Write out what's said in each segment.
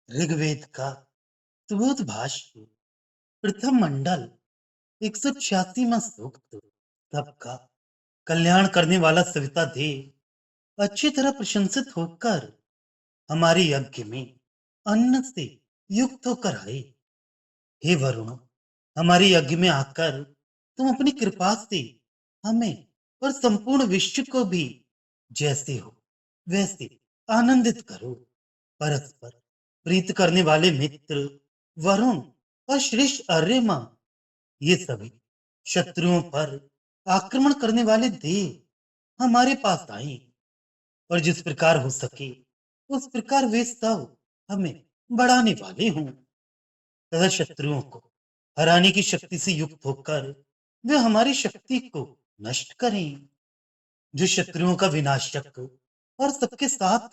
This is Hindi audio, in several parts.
ऋग्वेद का सुबोधभाष्य प्रथम मंडल 186वां सूक्त। सबका कल्याण करने वाला सविता देव अच्छी तरह प्रशंसित होकर हमारे यज्ञ में अन्न से युक्त होकर आए। हे वरुण, हमारे यज्ञ में आकर तुम अपनी कृपा से हमें और संपूर्ण विश्व को भी जैसे हो वैसे आनंदित करो। परस्पर प्रीत करने वाले मित्र वरुण और श्रेष्ठ अर्यमा, ये सभी शत्रुओं पर आक्रमण करने वाले देव हमारे पास आए और जिस प्रकार हो सके उस प्रकार वे सब हमें बढ़ाने वाले हों तथा शत्रुओं को हराने की शक्ति से युक्त होकर वे हमारी शक्ति को नष्ट करें। जो शत्रुओं का विनाशक और सबके साथ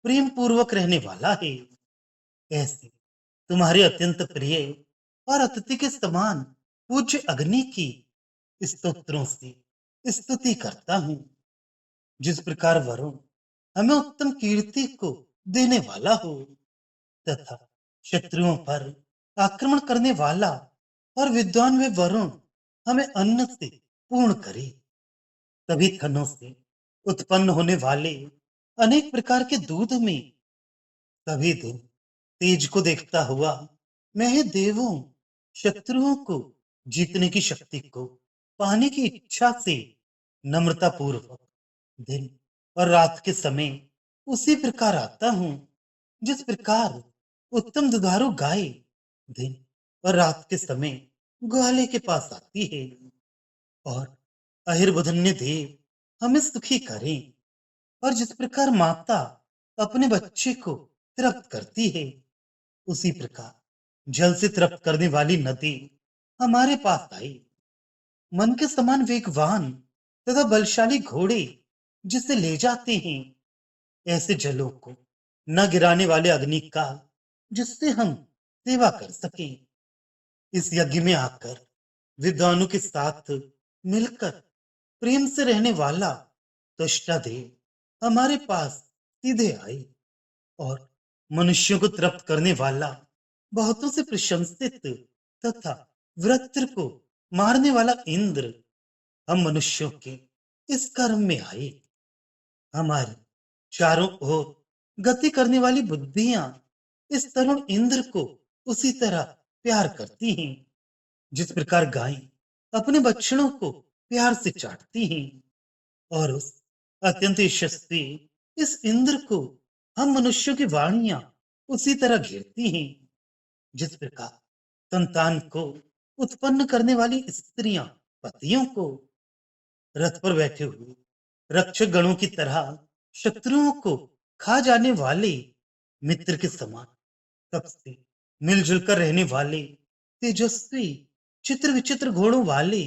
प्रेम पूर्वक रहने वाला है, ऐसे तुम्हारे अत्यंत प्रिय और अतिथि के समान पूज्य अग्नि की स्तोत्रों से स्तुति करता हूं। जिस प्रकार वरुण हमें उत्तम कीर्ति को देने वाला हो तथा शत्रुओं पर आक्रमण करने वाला और विद्वान वे वरुण हमें अन्न से पूर्ण करे। सभी थनों से उत्पन्न होने वाले अनेक प्रकार के दूध में सभी दिन तेज को देखता हुआ मैं हे देवों शत्रुओं को जीतने की शक्ति को पाने की इच्छा से नम्रता पूर्वक दिन और रात के समय उसी प्रकार आता हूं जिस प्रकार उत्तम दुधारू गाय दिन और रात के समय ग्वाले के पास आती है और अहिर्बुधन्य देव हमें सुखी करें। और जिस प्रकार माता अपने बच्चे को तृप्त करती है उसी प्रकार जल से तृप्त करने वाली नदी हमारे पास आई। मन के समान वेगवान तथा बलशाली घोड़े जिसे ले जाते हैं, ऐसे जलों को न गिराने वाले अग्नि का जिससे हम सेवा कर सकें। इस यज्ञ में आकर विद्वानों के साथ मिलकर प्रेम से रहने वाला तुष्टा देव हमारे पास सीधे आए और मनुष्यों को तृप्त करने वाला बहुतों से प्रशंसित तथा वृत्र को मारने वाला इंद्र हम मनुष्यों के इस कर्म में आए। हमारी चारों ओर गति करने वाली बुद्धियां इस तरुण इंद्र को उसी तरह प्यार करती हैं जिस प्रकार गाय अपने बछड़ों को प्यार से चाटती हैं। और उस अत्यंत यशस्वी इस इंद्र को हम मनुष्यों की वाणियां उसी तरह घेरती हैं जिस प्रकार संतान को उत्पन्न करने वाली स्त्रियां पतियों को रथ पर बैठे हुए रक्षक गणों की तरह शत्रुओं को खा जाने वाले मित्र के समान सबसे मिलजुल कर रहने वाले तेजस्वी चित्र विचित्र घोड़ों वाले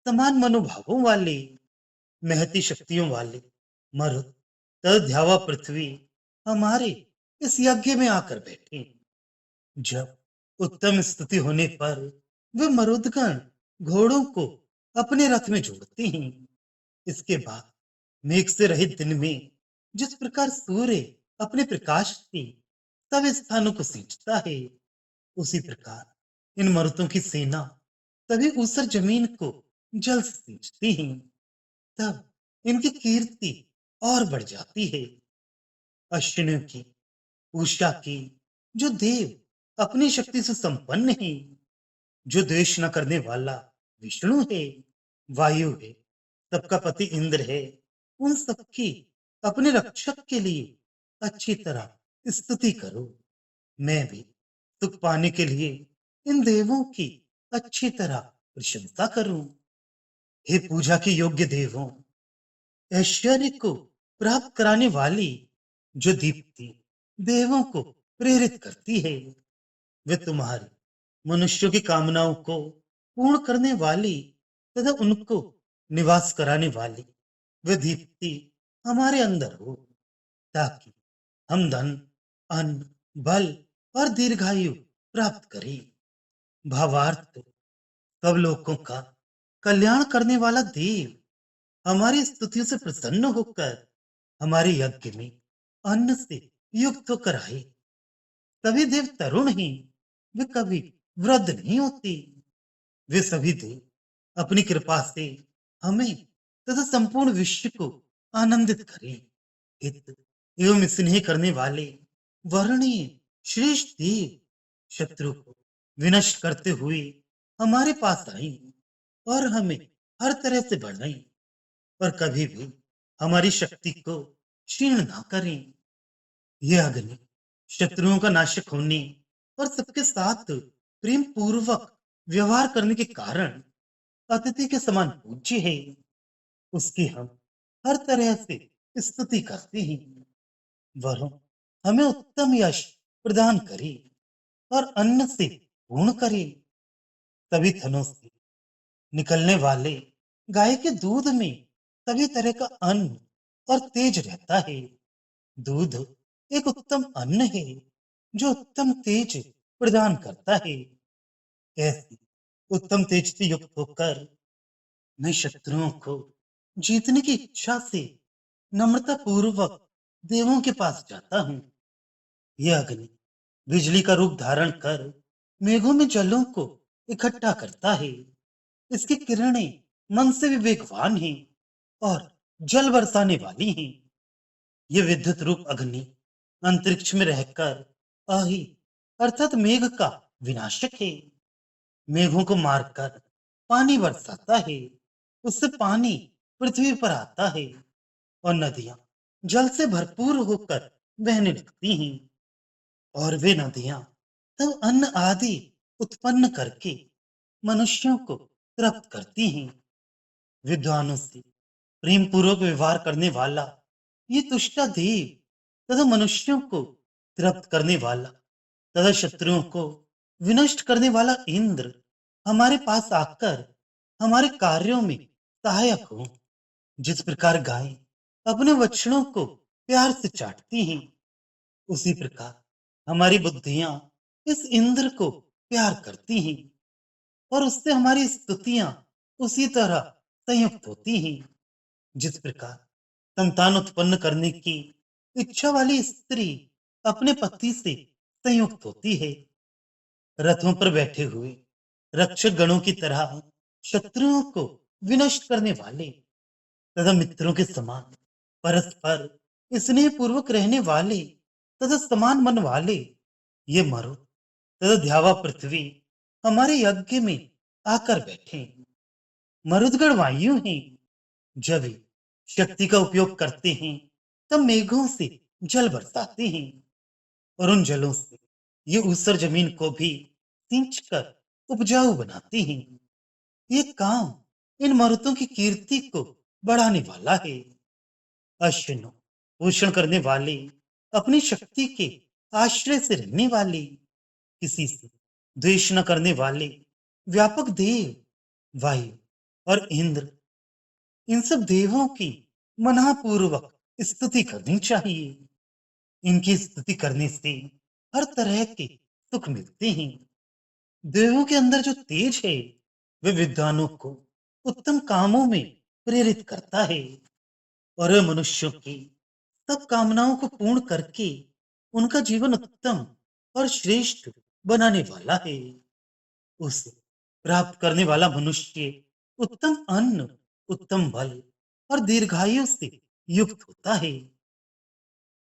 समान मनोभावों वाले महती शक्तियों वाले मरुत तद्यावा पृथ्वी हमारे इस यज्ञ में आकर बैठे। जब उत्तम स्तुति होने पर वे मरुदगण घोड़ों को अपने रथ में जोड़ते हैं। इसके बाद मेघ से रहित दिन में जिस प्रकार सूर्य अपने प्रकाश से सब स्थानों को सींचता है उसी प्रकार इन मरुतों की सेना तभी ऊसर जमीन को जल से सींचती है। तब इनकी कीर्ति और बढ़ जाती है। अश्विनियों की उषा की जो देव अपनी शक्ति से संपन्न है, जो द्वेष न करने वाला विष्णु है, वायु है, सबका पति इंद्र है, उन सबकी अपने रक्षक के लिए अच्छी तरह स्तुति करो। मैं भी सुख पाने के लिए इन देवों की अच्छी तरह प्रशंसा करूं। हे पूजा के योग्य देवों, ऐश्वर्य को प्राप्त कराने वाली जो दीप्ति देवों को प्रेरित करती है, वे तुम्हारी मनुष्यों की कामनाओं को पूर्ण करने वाली तथा उनको निवास कराने वाली वे दीप्ति हमारे अंदर हो ताकि हम धन अन्न बल और दीर्घायु प्राप्त करें। भावार्थ, सब लोगों का कल्याण करने वाला देव हमारी स्तुतियों से प्रसन्न होकर हमारे यज्ञ में अन्न से युक्त होकर आए सभी देव तरुण ही, वे कभी वृद्ध नहीं होते। वे सभी देव अपनी कृपा से हमें तथा संपूर्ण विश्व को आनंदित करें। हित एवं स्नेह करने वाले वर्णीय श्रेष्ठ देव शत्रु को विनष्ट करते हुए हमारे पास आए और हमें हर तरह से बढ़ाएं और कभी भी हमारी शक्ति को क्षीण ना करें। ये अग्नि शत्रुओं का नाशक होने और सबके साथ प्रेम पूर्वक व्यवहार करने के कारण अतिथि के समान पूज्य है। उसकी हम हर तरह से स्तुति करते हैं। वरन हमें उत्तम यश प्रदान करे और अन्न से पूर्ण करे। सभी थनों से निकलने वाले गाय के दूध में सभी तरह का अन्न और तेज रहता है। दूध एक उत्तम अन्न है जो उत्तम तेज प्रदान करता है। ऐसी उत्तम तेज से युक्त होकर मैं शत्रुओं को जीतने की इच्छा से नम्रता पूर्वक देवों के पास जाता हूँ। यह अग्नि बिजली का रूप धारण कर मेघों में जलों को इकट्ठा करता है। इसकी किरणें मन से विवेकवान हैं और जल बरसाने वाली हैं। ये विद्युत रूप अग्नि अंतरिक्ष में रहकर आही अर्थात मेघ का विनाशक है। मेघों को मारकर पानी बरसाता है। उससे पानी पृथ्वी पर आता है और नदियां जल से भरपूर होकर बहने लगती हैं। और वे नदियां तब अन्न आदि उत्पन्न करके मनुष्यों को तृप्त करती हैं। विद्वानों से प्रेम पूर्वक व्यवहार करने वाला ये तुष्टा देव तथा मनुष्यों को तृप्त करने वाला तथा शत्रुओं को विनष्ट करने वाला इंद्र हमारे पास आकर हमारे कार्यों में सहायक हो। जिस प्रकार गाय अपने बछड़ों को प्यार से चाटती हैं, उसी प्रकार हमारी बुद्धियां इस इंद्र को प्यार करती हैं और उससे हमारी स्तुतियां उसी तरह संयुक्त होती हैं। जिस प्रकार संतान उत्पन्न करने की इच्छा वाली स्त्री अपने पति से संयुक्त होती है, रथों पर बैठे हुए रक्षक गणों की तरह शत्रुओं को विनष्ट करने वाले तथा मित्रों के समान परस्पर स्नेह पूर्वक रहने वाले तथा समान मन वाले ये मरुत तथा ध्यावा पृथ्वी हमारे यज्ञ में आकर बैठे। मरुदगण वायु हैं। जब वे शक्ति का उपयोग करते हैं तब मेघों से जल बरसाते हैं और उन जलों से ये ऊसर जमीन को भी सींच कर उपजाऊ बनाते हैं। ये काम इन मरुतों की कीर्ति को बढ़ाने वाला है। अश्विनों पोषण करने वाले अपनी शक्ति के आश्रय से रहने वाले किसी से द्वेष न करने वाले व्यापक देव वायु और इंद्र इन सब देवों की मनपूर्वक स्तुति करनी चाहिए। इनकी स्तुति करने से हर तरह के सुख मिलते हैं। देवों के अंदर जो तेज है वे विद्वानों को उत्तम कामों में प्रेरित करता है और वे मनुष्यों की सब कामनाओं को पूर्ण करके उनका जीवन उत्तम और श्रेष्ठ बनाने वाला है। उसे प्राप्त करने वाला मनुष्य उत्तम अन्न उत्तम बल और दीर्घायु से युक्त होता है।